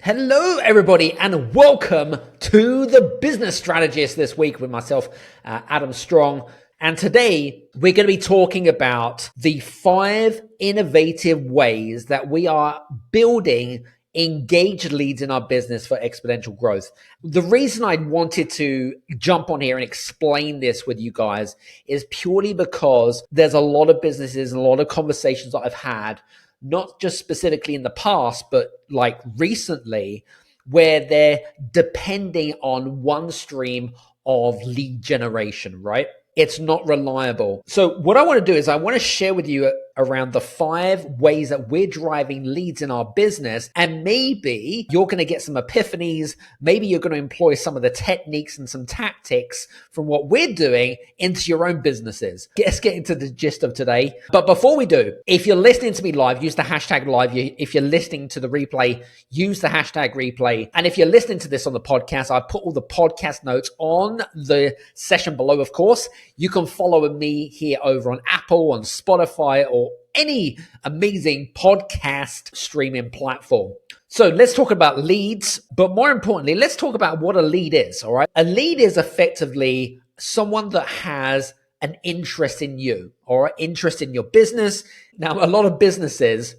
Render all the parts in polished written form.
Hello, everybody, and welcome to the Business Strategist this week with myself, Adam Strong. And today we're going to be talking about the 5 innovative ways that we are building engaged leads in our business for exponential growth. The reason I wanted to jump on here and explain this with you guys is purely because there's a lot of businesses and a lot of conversations that I've had, not just specifically in the past, but like recently, where they're depending on one stream of lead generation, right? It's not reliable. So what I want to do is I want to share with you around the 5 ways that we're driving leads in our business. And maybe you're going to get some epiphanies. Maybe you're going to employ some of the techniques and some tactics from what we're doing into your own businesses. Let's get into the gist of today. But before we do, if you're listening to me live, use the hashtag live. If you're listening to the replay, use the hashtag replay. And if you're listening to this on the podcast, I put all the podcast notes on the session below, of course. You can follow me here over on Apple, on Spotify, or any amazing podcast streaming platform. So let's talk about leads, but more importantly, let's talk about what a lead is, all right? A lead is effectively someone that has an interest in you or interest in your business. Now, a lot of businesses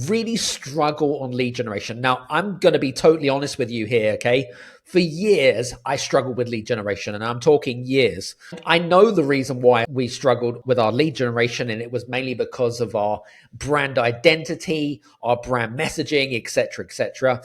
really struggle on lead generation. Now, I'm going to be totally honest with you here, okay? For years, I struggled with lead generation, and I'm talking years. I know the reason why we struggled with our lead generation, and it was mainly because of our brand identity, our brand messaging, etc., etc.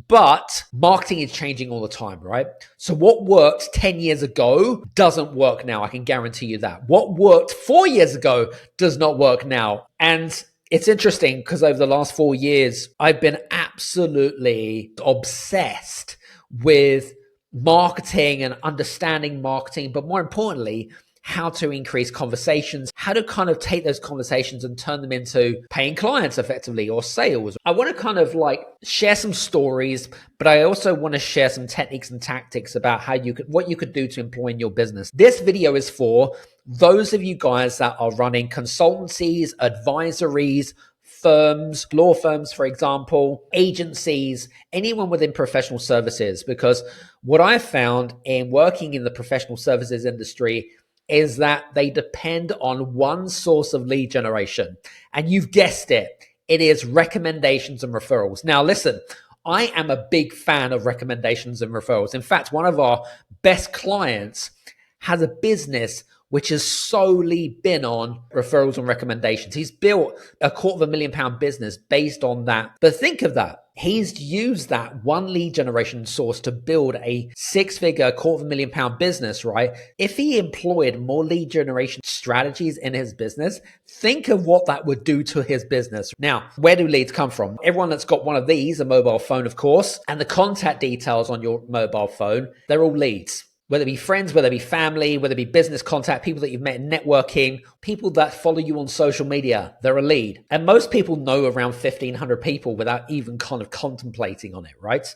But marketing is changing all the time, right? So what worked 10 years ago doesn't work now. I can guarantee you that. What worked 4 years ago does not work now. And it's interesting because over the last 4 years, I've been absolutely obsessed with marketing and understanding marketing, but more importantly, how to increase conversations, how to kind of take those conversations and turn them into paying clients effectively or sales. I want to kind of like share some stories, but I also want to share some techniques and tactics about what you could do to employ in your business. This video is for those of you guys that are running consultancies, advisories, firms, law firms, for example, agencies, anyone within professional services, because what I've found in working in the professional services industry is that they depend on one source of lead generation. And you've guessed it, it is recommendations and referrals. Now, listen, I am a big fan of recommendations and referrals. In fact, one of our best clients has a business which has solely been on referrals and recommendations. He's built a £250,000 business based on that. But think of that. He's used that one lead generation source to build a 6-figure £250,000 business, right? If he employed more lead generation strategies in his business, think of what that would do to his business. Now, where do leads come from? Everyone that's got one of these, a mobile phone, of course, and the contact details on your mobile phone, they're all leads. Whether it be friends, whether it be family, whether it be business contact, people that you've met in networking, people that follow you on social media, they're a lead. And most people know around 1,500 people without even kind of contemplating on it, right?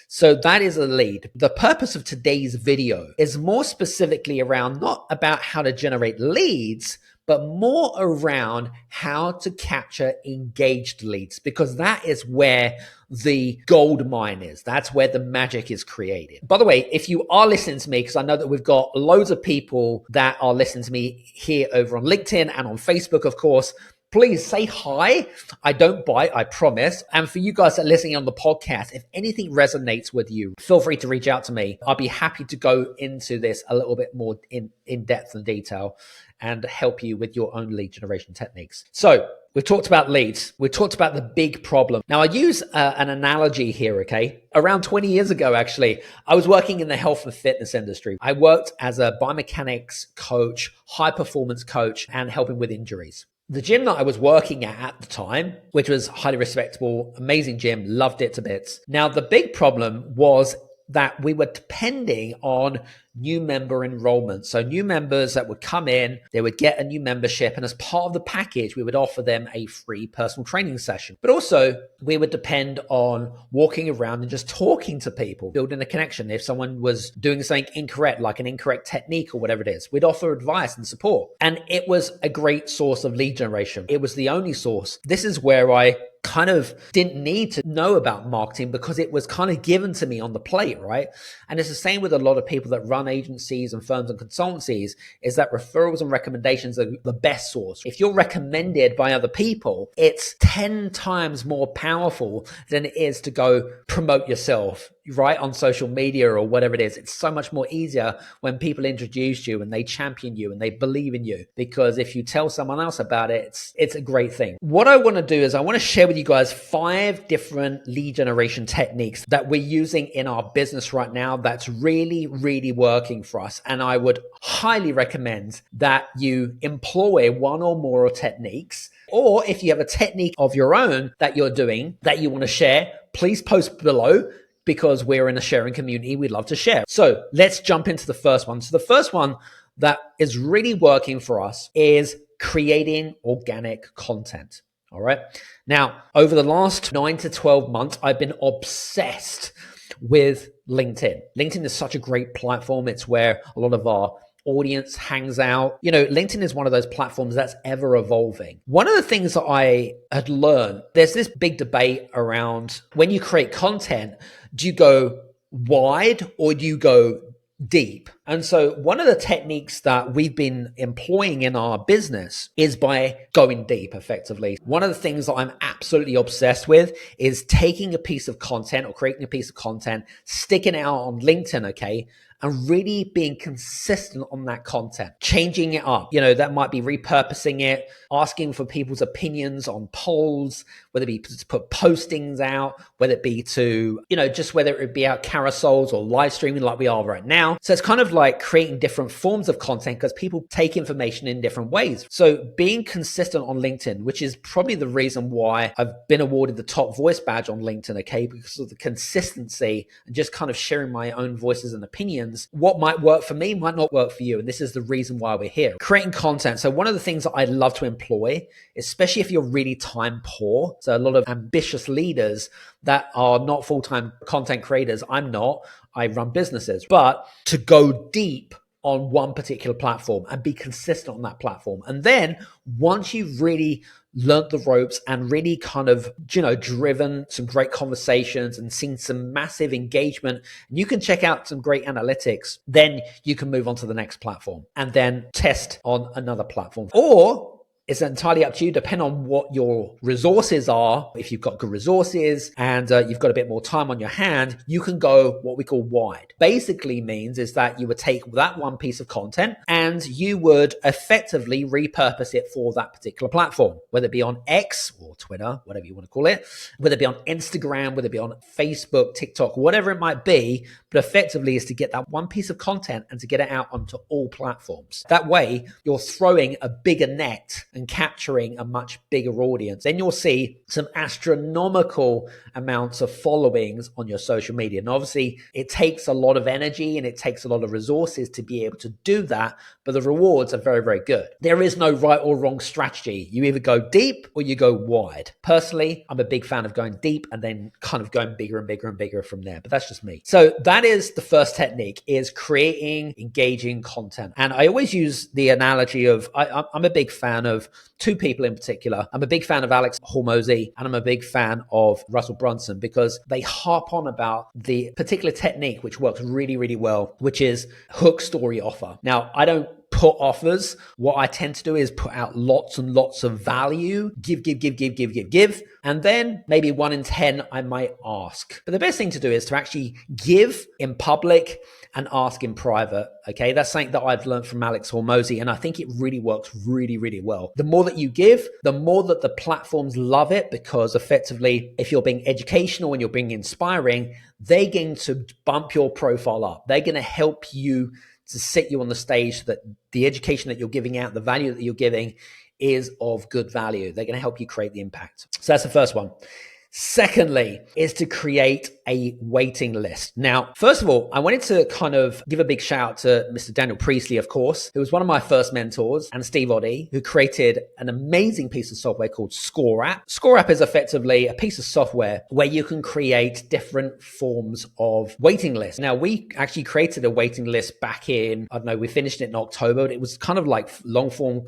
So that is a lead. The purpose of today's video is more specifically around not about how to generate leads, but more around how to capture engaged leads, because that is where the gold mine is. That's where the magic is created. By the way, if you are listening to me, because I know that we've got loads of people that are listening to me here over on LinkedIn and on Facebook, of course, please say hi. I don't bite, I promise. And for you guys that are listening on the podcast, if anything resonates with you, feel free to reach out to me. I'll be happy to go into this a little bit more in depth and detail and help you with your own lead generation techniques. So we've talked about leads. We've talked about the big problem. Now I use an analogy here, okay? Around 20 years ago, actually, I was working in the health and fitness industry. I worked as a biomechanics coach, high performance coach, and helping with injuries. The gym that I was working at the time, which was highly respectable, amazing gym, loved it to bits. Now, the big problem was that we were depending on new member enrollment. So new members that would come in, they would get a new membership, and as part of the package, we would offer them a free personal training session. But also, we would depend on walking around and just talking to people, building a connection. If someone was doing something incorrect, like an incorrect technique or whatever it is, we'd offer advice and support. And it was a great source of lead generation. It was the only source. This is where I kind of didn't need to know about marketing because it was kind of given to me on the plate, right? And it's the same with a lot of people that run agencies and firms and consultancies, is that referrals and recommendations are the best source. If you're recommended by other people, it's 10 times more powerful than it is to go promote yourself, right, on social media or whatever it is. It's so much more easier when people introduce you and they champion you and they believe in you, because if you tell someone else about it, it's a great thing. What I want to do is I want to share with you guys 5 different lead generation techniques that we're using in our business right now that's really, really working for us. And I would highly recommend that you employ one or more techniques, or if you have a technique of your own that you're doing that you want to share, please post below, because we're in a sharing community. We'd love to share. So let's jump into the first one. So the first one that is really working for us is creating organic content. All right. Now, over the last 9 to 12 months, I've been obsessed with LinkedIn. LinkedIn is such a great platform. It's where a lot of our audience hangs out. You know, LinkedIn is one of those platforms that's ever evolving. One of the things that I had learned, there's this big debate around when you create content, do you go wide or do you go deep? And so one of the techniques that we've been employing in our business is by going deep effectively. One of the things that I'm absolutely obsessed with is taking a piece of content or creating a piece of content, sticking it out on LinkedIn, okay, and really being consistent on that content, changing it up. You know, that might be repurposing it, asking for people's opinions on polls, whether it be to put postings out, whether it be to, you know, just whether it be out carousels or live streaming like we are right now. So it's kind of like creating different forms of content because people take information in different ways. So being consistent on LinkedIn, which is probably the reason why I've been awarded the top voice badge on LinkedIn, okay, because of the consistency and just kind of sharing my own voices and opinions. What might work for me might not work for you. And this is the reason why we're here. Creating content. So one of the things that I love to employ, especially if you're really time poor, so a lot of ambitious leaders that are not full-time content creators, I'm not, I run businesses, but to go deep on one particular platform and be consistent on that platform. And then once you've really learned the ropes and really kind of, you know, driven some great conversations and seen some massive engagement, and you can check out some great analytics, then you can move on to the next platform and then test on another platform. Or it's entirely up to you, depending on what your resources are. If you've got good resources and you've got a bit more time on your hand, you can go what we call wide. Basically means is that you would take that one piece of content and you would effectively repurpose it for that particular platform, whether it be on X or Twitter, whatever you want to call it, whether it be on Instagram, whether it be on Facebook, TikTok, whatever it might be. But effectively is to get that one piece of content and to get it out onto all platforms. That way, you're throwing a bigger net and capturing a much bigger audience. Then you'll see some astronomical amounts of followings on your social media. And obviously, it takes a lot of energy and it takes a lot of resources to be able to do that, but the rewards are very, very good. There is no right or wrong strategy. You either go deep or you go wide. Personally, I'm a big fan of going deep and then kind of going bigger and bigger and bigger from there, but that's just me. So that is the first technique, is creating engaging content. And I always use the analogy of, I'm a big fan of 2 people in particular. I'm a big fan of Alex Hormozy and I'm a big fan of Russell Brunson, because they harp on about the particular technique which works really, really well, which is hook, story, offer. Now, I don't put offers. What I tend to do is put out lots and lots of value, give. And then maybe 1 in 10, I might ask. But the best thing to do is to actually give in public and ask in private. Okay. That's something that I've learned from Alex Hormozy. And I think it really works really, really well. The more that you give, the more that the platforms love it, because effectively, if you're being educational and you're being inspiring, they're going to bump your profile up. They're going to help you to sit you on the stage, that the education that you're giving out, the value that you're giving is of good value. They're going to help you create the impact. So that's the first one. Secondly, is to create a waiting list. Now, first of all, I wanted to kind of give a big shout out to Mr. Daniel Priestley, of course, who was one of my first mentors, and Steve Oddy, who created an amazing piece of software called Score App. Score App is effectively a piece of software where you can create different forms of waiting lists. Now, we actually created a waiting list back in, I don't know, we finished it in October, but it was kind of like long form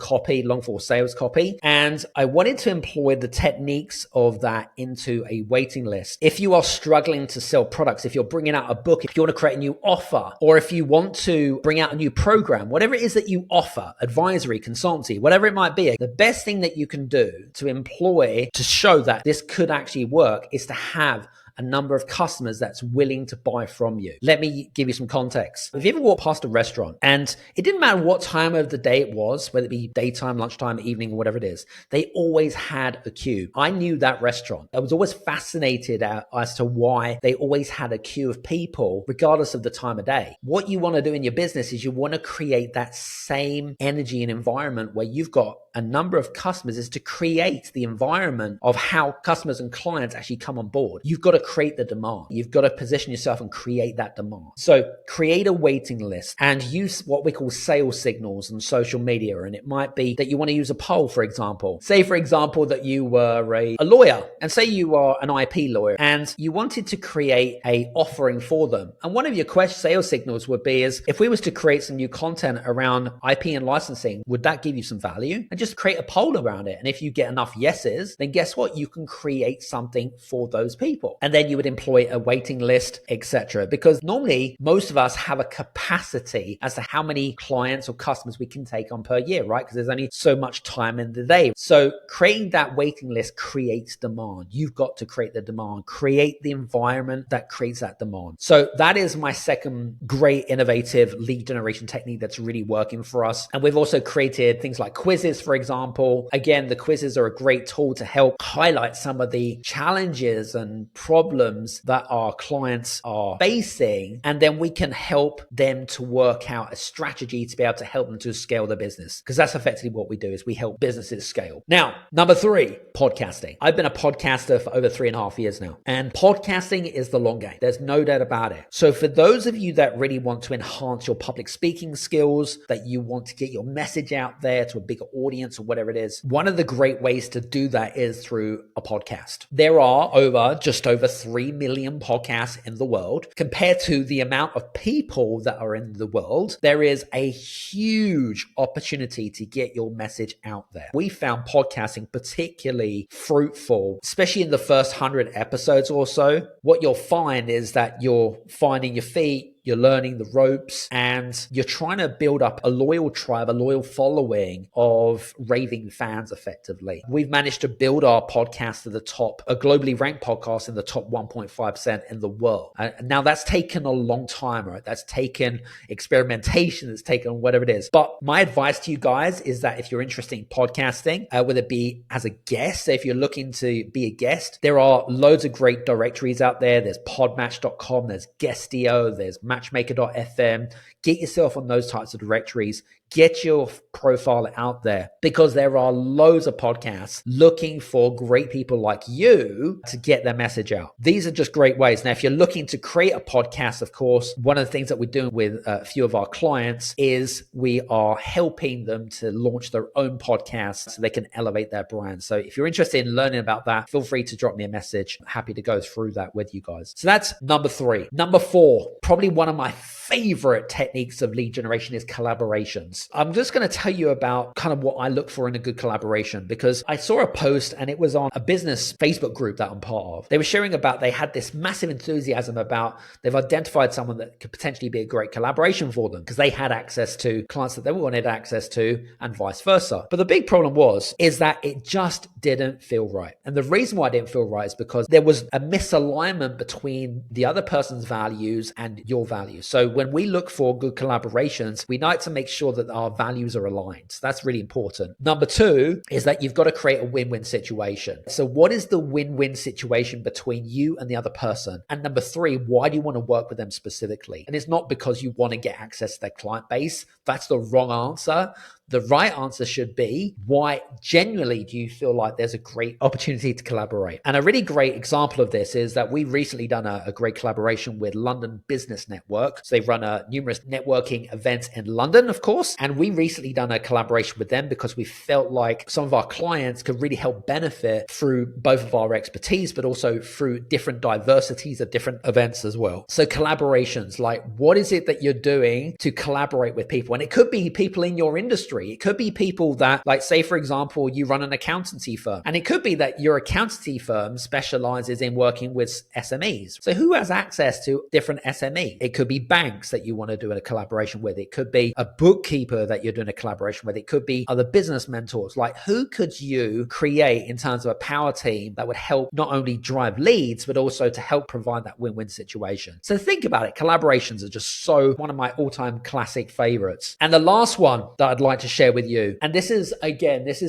sales copy. And I wanted to employ the techniques of that into a waiting list. If you are struggling to sell products, if you're bringing out a book, if you want to create a new offer, or if you want to bring out a new program, whatever it is that you offer, advisory, consultancy, whatever it might be, the best thing that you can do to employ to show that this could actually work is to have a number of customers that's willing to buy from you. Let me give you some context. If you ever walked past a restaurant and it didn't matter what time of the day it was, whether it be daytime, lunchtime, evening, or whatever it is, they always had a queue. I knew that restaurant. I was always fascinated as to why they always had a queue of people, regardless of the time of day. What you want to do in your business is you want to create that same energy and environment where you've got a number of customers, is to create the environment of how customers and clients actually come on board. You've got to create the demand. You've got to position yourself and create that demand. So create a waiting list and use what we call sales signals on social media. And it might be that you want to use a poll, for example. Say, for example, that you were a lawyer, and say you are an IP lawyer and you wanted to create a offering for them. And one of your sales signals would be is, if we was to create some new content around IP and licensing, would that give you some value? And just create a poll around it. And if you get enough yeses, then guess what? You can create something for those people. And then you would employ a waiting list, etc. Because normally most of us have a capacity as to how many clients or customers we can take on per year, right? Because there's only so much time in the day. So creating that waiting list creates demand. You've got to create the demand, create the environment that creates that demand. So that is my second great innovative lead generation technique that's really working for us. And we've also created things like quizzes, for example. Again, the quizzes are a great tool to help highlight some of the challenges and problems that our clients are facing. And then we can help them to work out a strategy to be able to help them to scale their business. Because that's effectively what we do, is we help businesses scale. Now, number 3, podcasting. I've been a podcaster for over 3.5 years now. And podcasting is the long game. There's no doubt about it. So for those of you that really want to enhance your public speaking skills, that you want to get your message out there to a bigger audience or whatever it is, one of the great ways to do that is through a podcast. There are just over 3 million podcasts in the world. Compared to the amount of people that are in the world, there is a huge opportunity to get your message out there. We found podcasting particularly fruitful, especially in the first 100 episodes or so. What you'll find is that you're finding your feet, you're learning the ropes, and you're trying to build up a loyal tribe, a loyal following of raving fans effectively. We've managed to build our podcast to the top, a globally ranked podcast in the top 1.5% in the world. Now that's taken a long time, right? That's taken experimentation, it's taken whatever it is. But my advice to you guys is that if you're interested in podcasting, whether it be as a guest, if you're looking to be a guest, there are loads of great directories out there. There's podmatch.com, there's Guestio, there's matchmaker.fm. Get yourself on those types of directories. Get your profile out there, because there are loads of podcasts looking for great people like you to get their message out. These are just great ways. Now, if you're looking to create a podcast, of course, one of the things that we're doing with a few of our clients is we are helping them to launch their own podcast so they can elevate their brand. So if you're interested in learning about that, feel free to drop me a message. I'm happy to go through that with you guys. So that's number 3. Number 4, probably one of my favorite techniques of lead generation is collaborations. I'm just going to tell you about kind of what I look for in a good collaboration, because I saw a post and it was on a business Facebook group that I'm part of. They were sharing about, they had this massive enthusiasm about, they've identified someone that could potentially be a great collaboration for them because they had access to clients that they wanted access to and vice versa. But the big problem is that it just didn't feel right. And the reason why it didn't feel right is because there was a misalignment between the other person's values and your values. So when we look for good collaborations, we like to make sure that our values are aligned. So that's really important. Number 2 is that you've got to create a win-win situation. So what is the win-win situation between you and the other person? And number 3, why do you want to work with them specifically? And it's not because you want to get access to their client base. That's the wrong answer. The right answer should be, why genuinely do you feel like there's a great opportunity to collaborate? And a really great example of this is that we've recently done a great collaboration with London Business Network. So they've run numerous networking events in London, of course. And we recently done a collaboration with them because we felt like some of our clients could really help benefit through both of our expertise, but also through different diversities of different events as well. So collaborations, like what is it that you're doing to collaborate with people? And it could be people in your industry. It could be people that, like, say, for example, you run an accountancy firm, and it could be that your accountancy firm specializes in working with SMEs. So who has access to different SME? It could be banks that you want to do a collaboration with. It could be a bookkeeper that you're doing a collaboration with. It could be other business mentors. Like, who could you create in terms of a power team that would help not only drive leads, but also to help provide that win-win situation? So think about it. Collaborations are just so one of my all-time classic favorites. And the last one that I'd like to share with you, and this is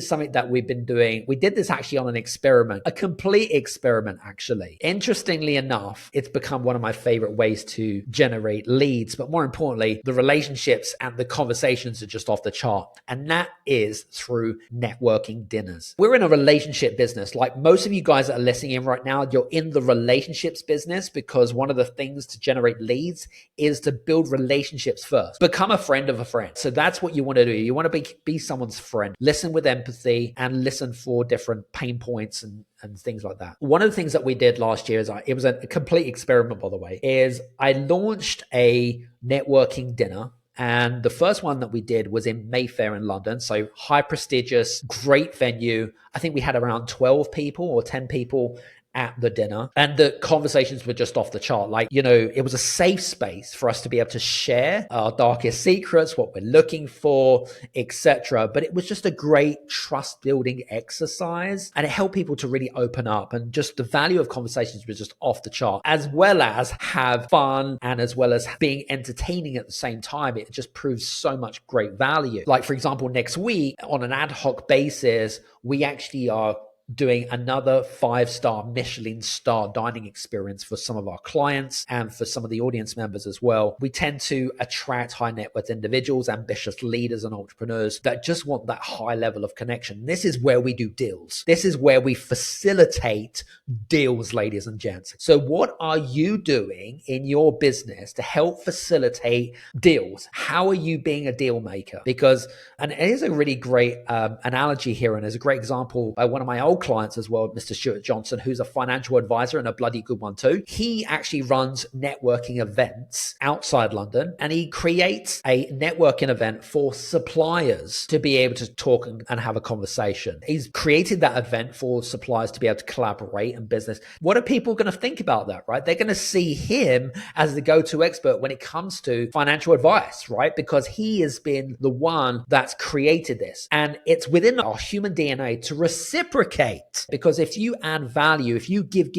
something that we've been doing. We did this actually on an experiment, a complete experiment, actually. Interestingly enough, it's become one of my favorite ways to generate leads, but more importantly, the relationships and the conversations are just off the chart. And that is through networking dinners. We're in a relationship business. Like most of you guys that are listening in right now, you're in the relationships business because one of the things to generate leads is to build relationships first. Become a friend of a friend. So that's what you want to do. You want to be someone's friend. Listen with empathy and listen for different pain points and things like that. One of the things that we did last year it was a complete experiment, by the way, is I launched a networking dinner. And the first one that we did was in Mayfair in London. So high prestigious, great venue. I think we had around 12 people or 10 people at the dinner, and the conversations were just off the chart. Like, it was a safe space for us to be able to share our darkest secrets, what we're looking for, etc. But it was just a great trust building exercise, and it helped people to really open up, and just the value of conversations was just off the chart, as well as have fun and as well as being entertaining at the same time. It just proves so much great value. Like, for example, next week on an ad hoc basis, we actually are doing another 5-star Michelin star dining experience for some of our clients and for some of the audience members as well. We tend to attract high net worth individuals, ambitious leaders and entrepreneurs that just want that high level of connection. This is where we do deals. This is where we facilitate deals, ladies and gents. So what are you doing in your business to help facilitate deals? How are you being a deal maker? Because, and it is a really great analogy here, and there's a great example by one of my old clients as well, Mr. Stuart Johnson, who's a financial advisor and a bloody good one too. He actually runs networking events outside London, and he creates a networking event for suppliers to be able to talk and have a conversation. He's created that event for suppliers to be able to collaborate in business. What are people going to think about that, right? They're going to see him as the go-to expert when it comes to financial advice, right? Because he has been the one that's created this. And it's within our human DNA to reciprocate. Because if you add value, if you give,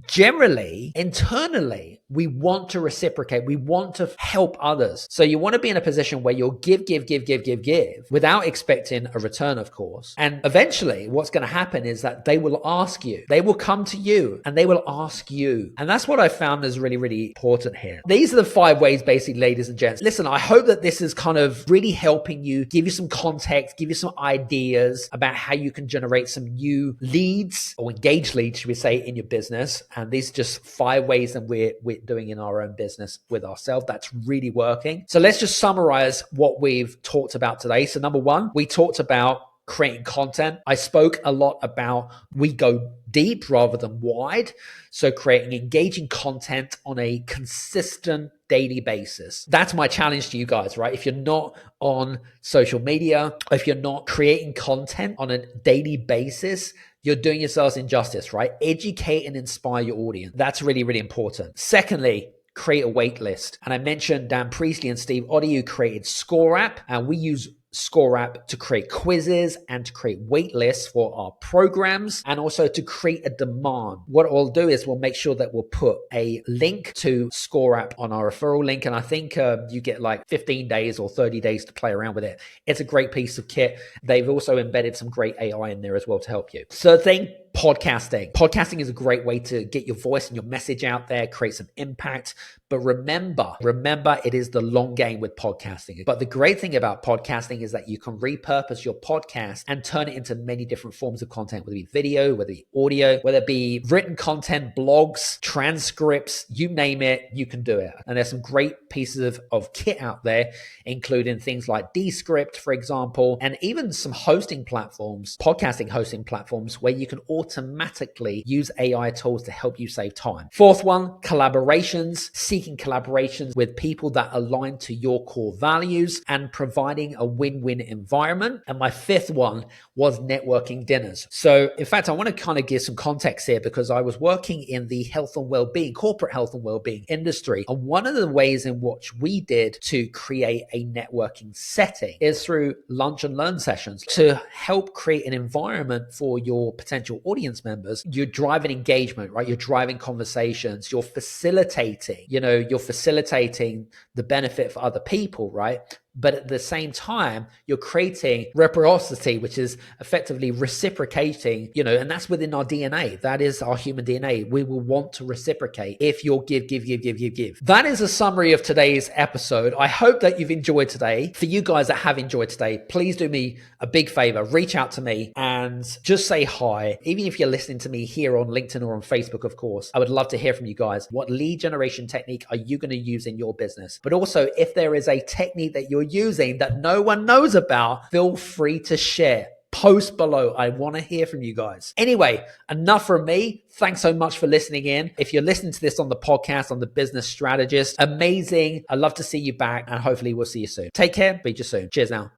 generally, internally, we want to reciprocate. We want to help others. So you want to be in a position where you'll give without expecting a return, of course. And eventually what's going to happen is that they will ask you, they will come to you and they will ask you. And that's what I found is really, really important here. These are the 5 ways, basically, ladies and gents. Listen, I hope that this is kind of really helping you, give you some context, give you some ideas about how you can generate some new leads or engage leads, should we say, in your business. And these are just 5 ways that we're doing in our own business with ourselves that's really working. So let's just summarize what we've talked about today. So number 1, we talked about creating content. I spoke a lot about we go deep rather than wide. So creating engaging content on a consistent daily basis. That's my challenge to you guys, right? If you're not on social media, if you're not creating content on a daily basis, you're doing yourselves injustice, right? Educate and inspire your audience. That's really, really important. Secondly, create a wait list. And I mentioned Dan Priestley and Steve Oddie, who created Score App, and we use Score App to create quizzes and to create wait lists for our programs and also to create a demand. What we'll do is we'll make sure that we'll put a link to Score App on our referral link. And I think you get like 15 days or 30 days to play around with it. It's a great piece of kit. They've also embedded some great AI in there as well to help you. Third thing, podcasting. Podcasting is a great way to get your voice and your message out there, create some impact. But remember, it is the long game with podcasting. But the great thing about podcasting is that you can repurpose your podcast and turn it into many different forms of content, whether it be video, whether it be audio, whether it be written content, blogs, transcripts, you name it, you can do it. And there's some great pieces of kit out there, including things like Descript, for example, and even some hosting platforms, podcasting hosting platforms, where you can automatically use AI tools to help you save time. Fourth one, collaborations, seeking collaborations with people that align to your core values and providing a win-win environment. And my fifth one was networking dinners. So in fact, I want to kind of give some context here because I was working in the health and well-being, corporate health and well-being industry. And one of the ways in which we did to create a networking setting is through lunch and learn sessions to help create an environment for your potential audience members. You're driving engagement, right? You're driving conversations, you're facilitating, you're facilitating the benefit for other people, right? But at the same time, you're creating reciprocity, which is effectively reciprocating, and that's within our DNA. That is our human DNA. We will want to reciprocate if you'll give. That is a summary of today's episode. I hope that you've enjoyed today. For you guys that have enjoyed today, please do me a big favor. Reach out to me and just say hi. Even if you're listening to me here on LinkedIn or on Facebook, of course, I would love to hear from you guys. What lead generation technique are you going to use in your business? But also, if there is a technique that you're using that no one knows about, feel free to share. Post below. I want to hear from you guys. Anyway, enough from me. Thanks so much for listening in. If you're listening to this on the podcast, on the Business Strategist, amazing. I'd love to see you back and hopefully we'll see you soon. Take care. Be you soon. Cheers now.